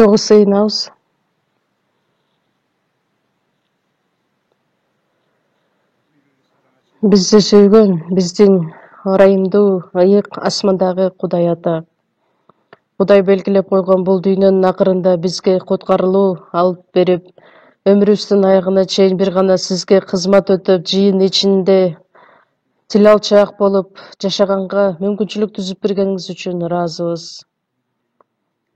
чогуу сыйынабыз. Бизди сүйгөн, биздин ырайымдуу, ыйык асмандагы Кудай Ата. Кудай белгилеп койгон бул дүйнөнүн акырында бизге куткарылуу алып берип, өмүрүбүздүн аягына чейин бир гана сизге кызмат өтөп, жыйын ичинде тил алчаак болуп жашаганга мүмкүнчүлүк түзүп бергениңиз үчүн ыраазыбыз.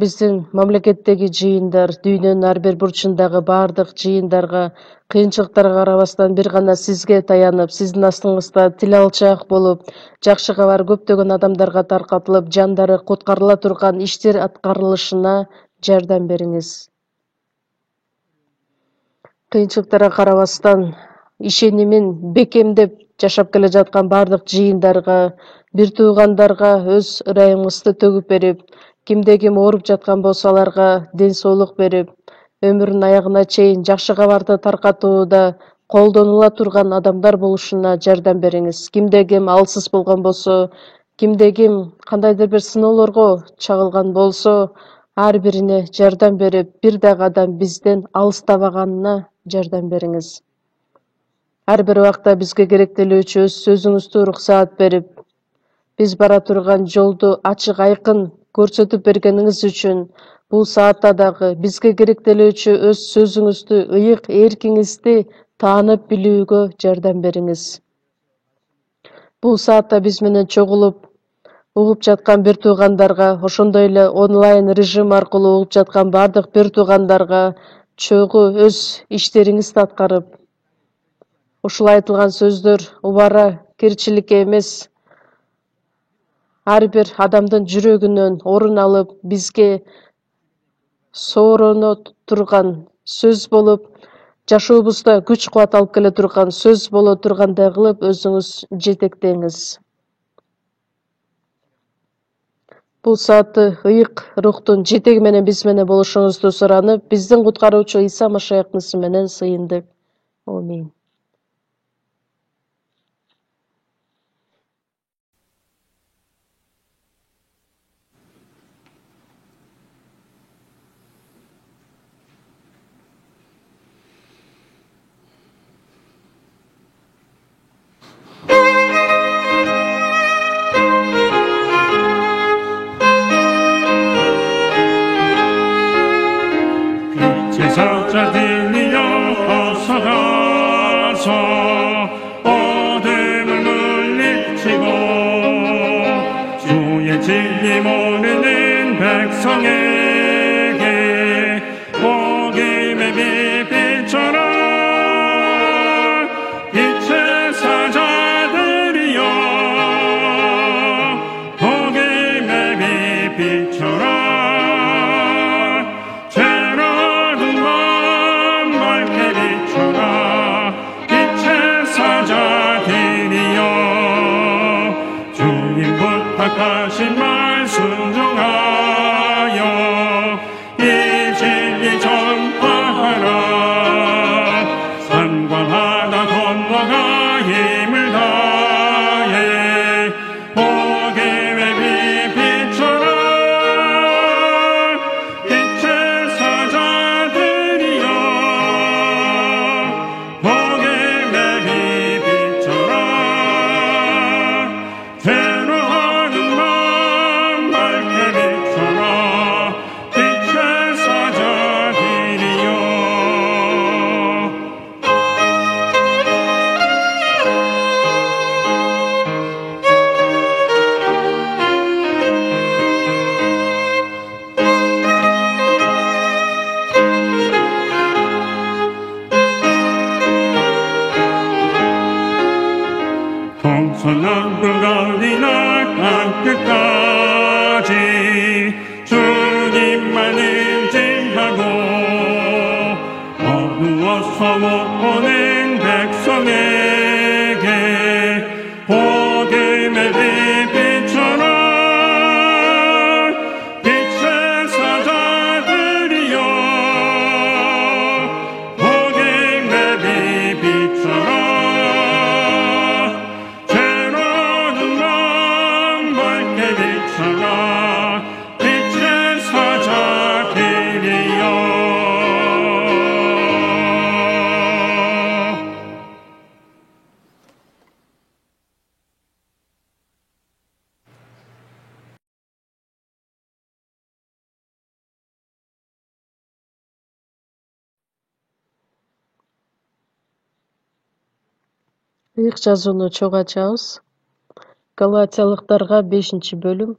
Биздин мамлекеттеги жыйындар, дүйнөнүн ар бир бурчундагы баардык жыйындарга, кыйынчылыктарга карабастан бир гана сизге таянып, сиздин астыңызда тил алчаак болуп, жакшы кабар көптөгөн адамдарга таркатылып, жандары куткарыла турган иштер аткарылышына жардам бериңиз. Кыйынчылыктарга карабастан ишенимин бекемдеп жашап келе жаткан баардык жыйындарга, бир туугандарга өз ырайымыңызды төгүп берип, кимде ким ооруп жаткан болсо аларга ден соолук берип, өмүрүнүн аягына чейин жакшы кабарды таркатууда колдонула турган адамдар болушуна жардам бериңиз. Кимде ким алсыз болгон болсо, кимде ким кандайдыр бир сыноолорго чагылган болсо, ар бирине жардам берип, бир дагы адам бизден алыстабаганына жардам бериңиз. Ар бир убакта бизге керектелүүчү өз сөзүңүздү уруксаат берип, биз бара турган жолду ачык айкын көрсөтүп бергениңиз үчүн бул саатта дагы бизге керектелүүчү өз сөзүңүздү, ыйык эркиңизди таанып билүүгө жардам бериңиз. Бул саатта биз менен чогулуп угуп жаткан бир туугандарга, ошондой эле онлайн режим аркылуу угуп жаткан баардык бир туугандарга чогуу өз иштериңизди аткарып, ушул айтылган сөздөр убара кирчиликке эмес, ар бир адамдын жүрөгүнөн орун алып, бизге соороно турган сөз болуп, жашообузда күч кубат алып келе турган сөз боло тургандай кылып өзүңүз жетектеңиз. Бул саатты ыйык рухтун жетеги менен биз менен болушуңузду суранып, биздин куткаруучу Иса Машаяктын исми менен сыйындык. Амин. 제사자들이여 어서 가서 어둠을 물리치고 주의 진리 모르는 백성에게 복음의 빛비춰라. 빛의 사자들이여 복음의 빛비춰라. 부탁하신 말 순종하여 이 진리 전파하라. 산과 바다 건너가 힘을 다해 복음의 빛 비춰라. 빛의 사자들이여 복음의 빛 비춰라. 동서남북 어디나 땅끝까지 주님만 의지하고 어두워서 못 보는 백성에게 복음의 빛 비춰라. 빛의 사자들이여 복음의 빛 비춰라. 비춰라. Ыйык жазууну чогуу ачабыз. Галатиялыктарга 5-бөлүм.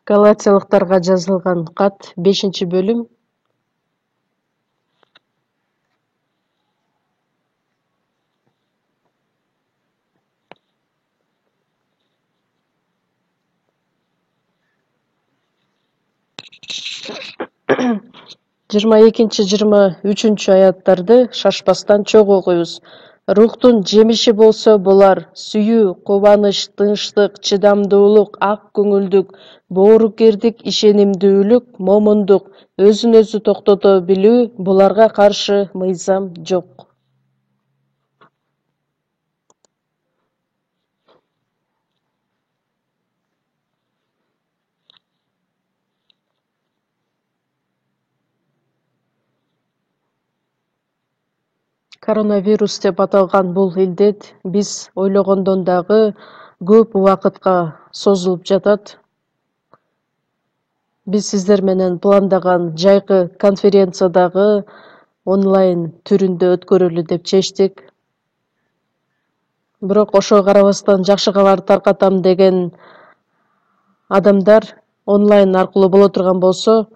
Галатиялыктарга жазылган кат 5-бөлүм. Жыйырма экинчи, 23 аяттарды шашпастан чогуу окуйбуз. Рухтун жемиши болсо булар: сүйүү, кубаныч, тынчтык, чыдамдуулук, ак көңүлдүк, боорукердик, ишенимдүүлүк, момундук, өзүн өзү токтото билүү. Буларга каршы мыйзам жок. Коронавирус деп аталган бул илдет биз ойлогондон дагы көп убакытка созулуп жатат. Биз сиздер менен пландаган жайкы конференциядагы онлайн түрүндө өткөрөлү деп чечтик. Бирок ошого карабастан жакшы кабар таркатам деген адамдар онлайн аркылуу боло турган болсо,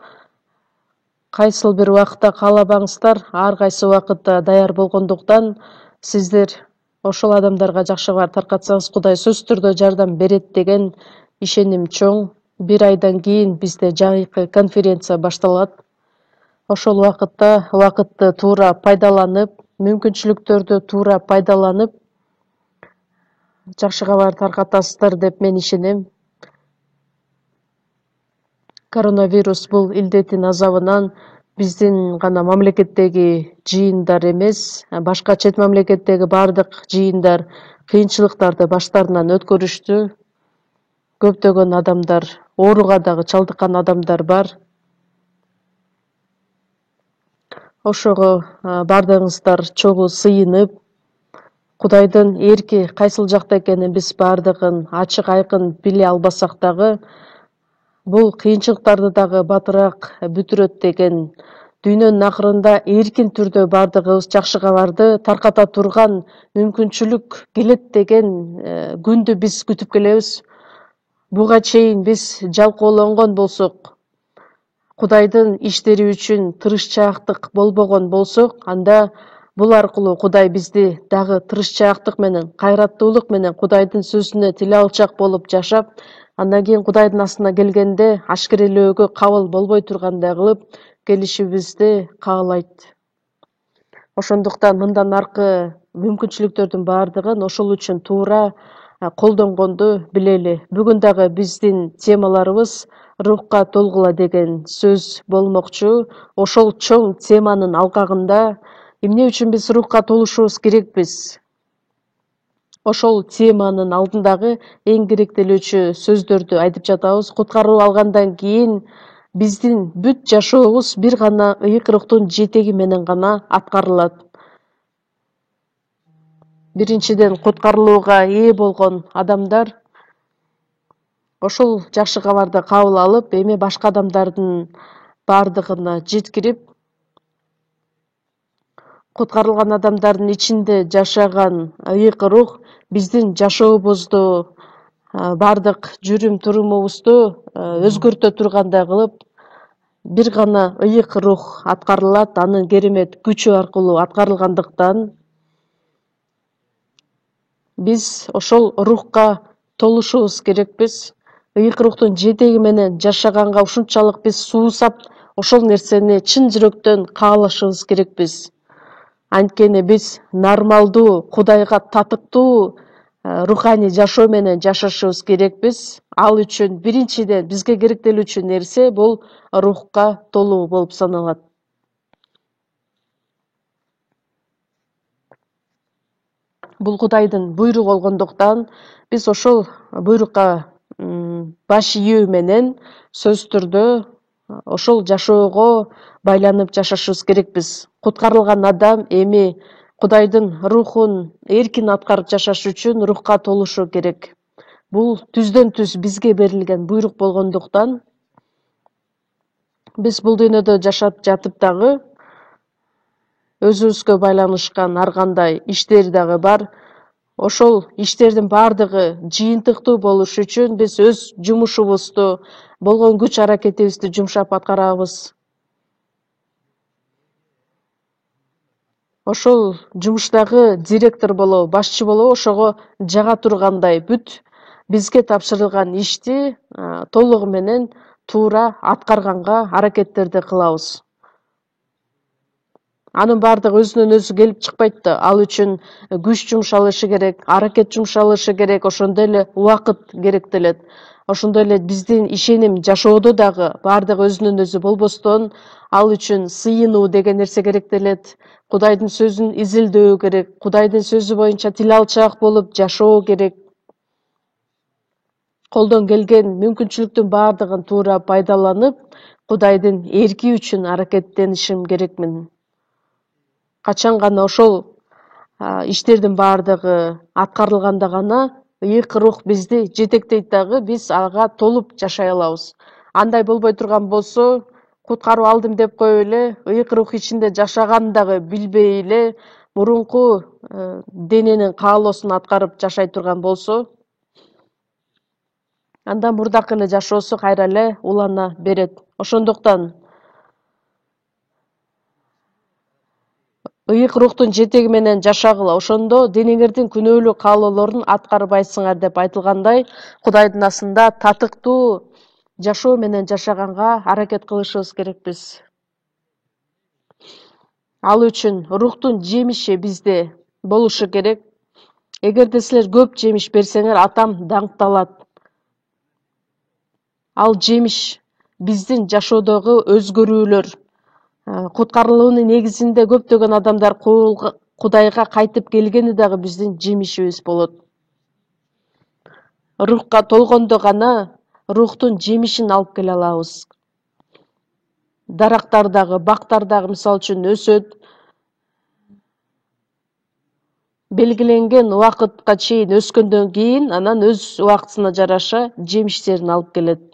кайсыл бир убакытта каалабаңыздар, ар кайсы убакытта даяр болгондуктан сиздер ошол адамдарга жакшы кабар таркатсаңыз, Кудай сөзсүз түрдө жардам берет деген ишеним чоң. 1 айдан кийин бизде жайкы конференция башталат. Ошол убакытта убакытты туура пайдаланып, мүмкүнчүлүктөрдү туура пайдаланып, жакшы кабар таркатасыздар деп мен ишенем. Коронавирус бул илдеттин азабынан биздин гана мамлекеттеги жыйындар эмес, башка чет мамлекеттеги бардык жыйындар кыйынчылыктарды баштарынан өткөрүштү. Көптөгөн адамдар, ооруга дагы чалдыккан адамдар бар. Ошого бардыгыңыздар чогуу сыйынып, Кудайдын эрки кайсыл жакта экенин биз бардыгын ачык айкын биле албасак дагы, бул кыйынчылыктарды дагы батыраак бүтүрөт деген, дүйнөнүн акырында эркин түрдө бардыгыбыз жакшы кабарды тарката турган мүмкүнчүлүк келет деген күндү биз күтүп келебиз. Буга чейин биз жалкоолонгон болсок, Кудайдын иштери үчүн тырышчаактык болбогон болсок, анда бул аркылуу Кудай бизди дагы тырышчаактык менен, кайраттуулук менен Кудайдын сөзүнө тил алчак болуп жашап, андан кийин Кудайдын астына келгенде ашкерелөөгө кабыл болбой тургандай кылып келишибизди каалайт. Ошондуктан мындан аркы мүмкүнчүлүктөрдүн бардыгын ошол үчүн туура колдонгонду билели. Бүгүн дагы биздин темаларыбыз рухка толгула деген сөз болмокчу. Ошол чоң теманын алкагында эмне үчүн биз рухка толушубуз керекпиз? Ошол теманын алдындагы эң керектелүүчү сөздөрдү айтып жатабыз. Куткаруу алгандан кийин биздин бүт жашообуз бир гана ыйык рухтун жетеги менен гана аткарылат. Биринчиден, куткарылууга ээ болгон адамдар ошол жакшы кабарды кабыл алып, эми башка адамдардын бардыгына жеткирип, куткарылган адамдардын ичинде жашаган ыйык рух биздин жашообузду, бардык жүрүм турумубузду өзгөртө тургандай кылып, бир гана ыйык рух аткарылат, анын керемет күчү аркылуу аткарылгандыктан биз ошол рухка толушубуз керекпиз. Ыйык рухтун жетеги менен жашаганга ушунчалык биз суусап, ошол нерсени чын жүрөктөн каалашыбыз керекпиз. Анткени биз нормалдуу, Кудайга татыктуу руханий жашоо менен жашашыбыз керекпиз. Ал үчүн биринчиден бизге керектелүүчү нерсе бул рухка толуу болуп саналат. Бул Кудайдын буйругу болгондуктан биз ошол буйрукка баш ийүү менен сөзсүз түрдө ошол жашоого байланып жашашыбыз керекпиз. Куткарылган адам эми Кудайдын рухун эркин аткарып жашаш үчүн рухка толушу керек. Бул түздөн түз бизге берилген буйрук болгондуктан биз бул дүйнөдө жашап жатып дагы өзүбүзгө байланышкан ар кандай иштер дагы бар. Ошол иштердин бардыгы жыйынтыктуу болуш үчүн биз өз жумушубузду, болгон күч аракетибизди жумшап аткарабыз. Ошол жумуштагы директор болобу, башчы болобу ошого жага тургандай бүт бизге тапшырылган ишти толугу менен туура аткарганга аракеттерди кылабыз. Анын бардыгы өзүнөн өзү келип чыкпайт да. Ал үчүн күч жумшалышы керек, аракет жумшалышы керек, ошондой эле убакыт керектелет. Ошондой эле биздин ишеним жашоодо дагы бардыгы өзүнөн өзү болбостон, ал үчүн сыйынуу деген нерсе керектелет. Кудайдын сөзүн изилдөө керек, Кудайдын сөзү боюнча тил алчаак болуп жашоо керек. Колдон келген мүмкүнчүлүктүн бардыгын туура пайдаланып, Кудайдын эрки үчүн аракеттенишим керекмин. Качан гана ошол иштердин бардыгы аткарылганда гана ыйык рух бизди жетектейт дагы, биз ага толуп жашай алабыз. Андай болбой турган болсо, куткаруу алдым деп коюп эле, ыйык рух ичинде жашаганын дагы билбей эле, мурунку дененин каалоосун аткарып жашай турган болсо, анда мурдакы эле жашоосу кайра эле улана берет. Ошондуктан ыйык рухтун жетеги менен жашагыла, ошондо денеңердин күнөөлүү каалоолорун аткарбайсыңар деп айтылгандай, Кудайдын асында татыктуу жашоо менен жашаганга аракет кылышыбыз керекпиз. Ал үчүн рухтун жемиши бизде болушу керек. Эгерде силер көп жемиш берсеңер, атам даңкталат. Ал жемиш биздин жашоодогу өзгөрүүлөр. Куткарылуунун негизинде көптөгөн адамдар Кудайга кайтып келгени дагы биздин жемишибиз болот. Рухка толгондо гана рухтун жемишин алып келе алабыз. Дарактар дагы, бактар дагы мисалы үчүн өсөт. Белгиленген убакытка чейин өскөндөн кийин, анан өз убактысына жараша жемиштерин алып келет.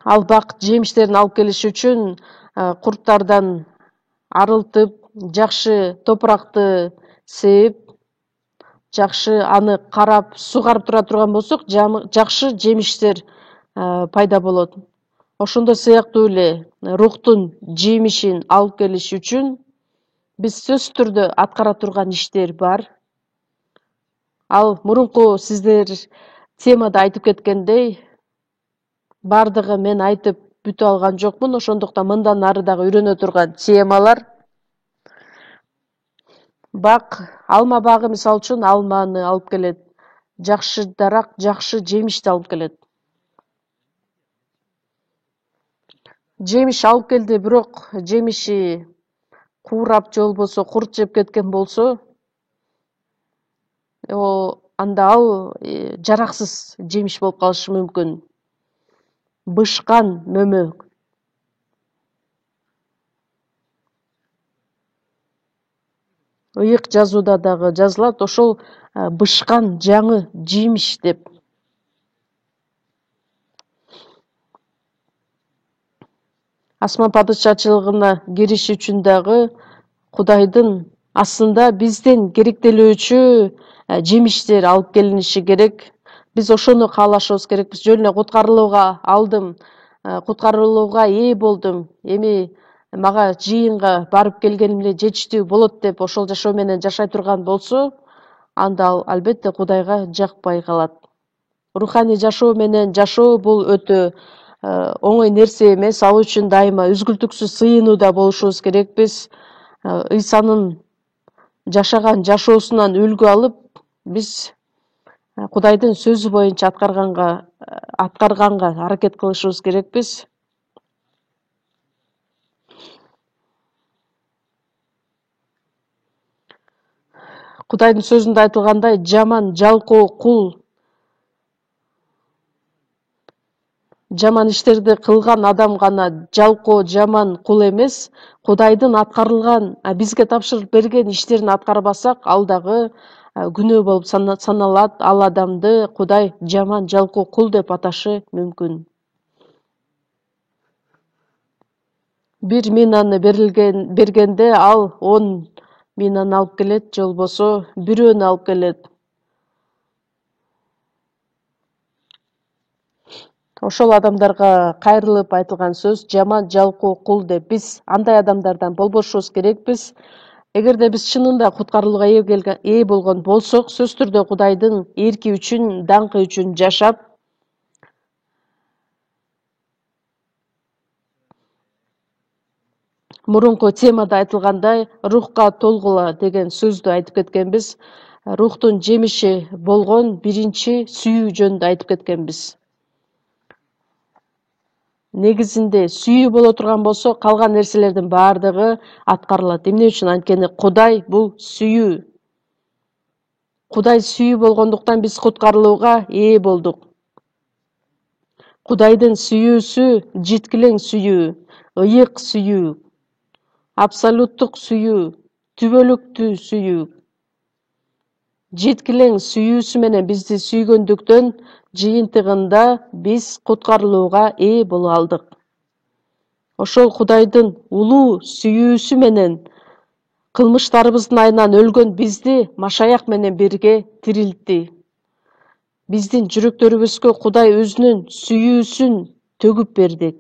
Ал бак жемиштерин алып келиш үчүн курттардан арылтып, жакшы топуракты сээп, жакшы аны карап, сугарып тура турган болсок, жакшы жемиштер пайда болот. Ошондой сыяктуу эле рухтун жемишин алып келиш үчүн биз сөзсүз түрдө аткара турган иштер бар. Ал мурунку сиздер темада айтып кеткендей, бардыгы мен айтып бүтө алган жокмун, ошондуктан мындан ары дагы үйрөнө турган темалар. Бак, алма багы мисалы үчүн алманы алып келет. Жакшы дарак, жакшы жемишти алып келет. Жемиш алып келди, бирок жемиши куурап же болбосо курт жеп кеткен болсо, анда ал жараксыз жемиш болуп калышы мүмкүн. Бышкан мөмө. Ыйык жазууда дагы жазылат, ошол бышкан жаңы жемиш деп. Асман падышачылыгына кириш үчүн дагы Кудайдын астында бизден керектелүүчү жемиштер алып келиниши керек. Биз ошону каалашыбыз керекпиз. Жөн эле куткарылууга алдым, куткарылууга ээ болдум, эми мага жыйынга барып келгеним эле жетиштүү болот деп ошол жашоо менен жашай турган болсо, анда ал албетте Кудайга жакпай калат. Руханий жашоо менен жашоо бул өтө оңой нерсе эмес. Ал үчүн дайыма үзгүлтүксүз сыйынууда болушубуз керекпиз. Ыйсанын жашаган жашоосунан үлгү алып, биз Кудайдын сөзү боюнча аткарганга аракет кылышыбыз керекпиз. Кудайдын сөзүндө айтылгандай, жаман жалкоо кул, жаман иштерди кылган адам гана жалкоо жаман кул эмес, Кудайдын аткарылган, бизге тапшырып берген иштерин аткарбасак, ал дагы күнөө болуп саналат. Ал адамды Кудай жаман жалкоо кул деп аташы мүмкүн. 1 минаны бергенде ал 10 минаны алып келет, же болбосо бирөөнү алып келет. Ошол адамдарга кайрылып айтылган сөз жаман жалкоо кул деп. Биз андай адамдардан болбошубуз керекпиз. Эгерде биз чынында куткарылууга ээ болгон болсок, сөзсүз түрдө Кудайдын эрки үчүн, даңкы үчүн жашап, мурунку темада айтылгандай рухка толгула деген сөздү айтып кеткенбиз. Рухтун жемиши болгон биринчи сүйүү жөнүндө айтып кеткенбиз. Негизинде сүйүү боло турган болсо, калган нерселердин баардыгы аткарылат. Эмне үчүн? Анткени Кудай бул сүйүү. Кудай сүйүү болгондуктан биз куткарылууга ээ болдук. Кудайдын сүйүүсү житкилең сүйүү, ыйык сүйүү, абсолюттук сүйүү, түбөлүктүү сүйүү. Жеткилең сүйүүсү менен бизди сүйгөндүктөн жыйынтыгында биз куткарылууга ээ боло алдык. Ошол Кудайдын улуу сүйүүсү менен кылмыштарыбыздын айынан өлгөн бизди Машаяк менен бирге тирилтти. Биздин жүрөктөрүбүзгө Кудай өзүнүн сүйүүсүн төгүп берди.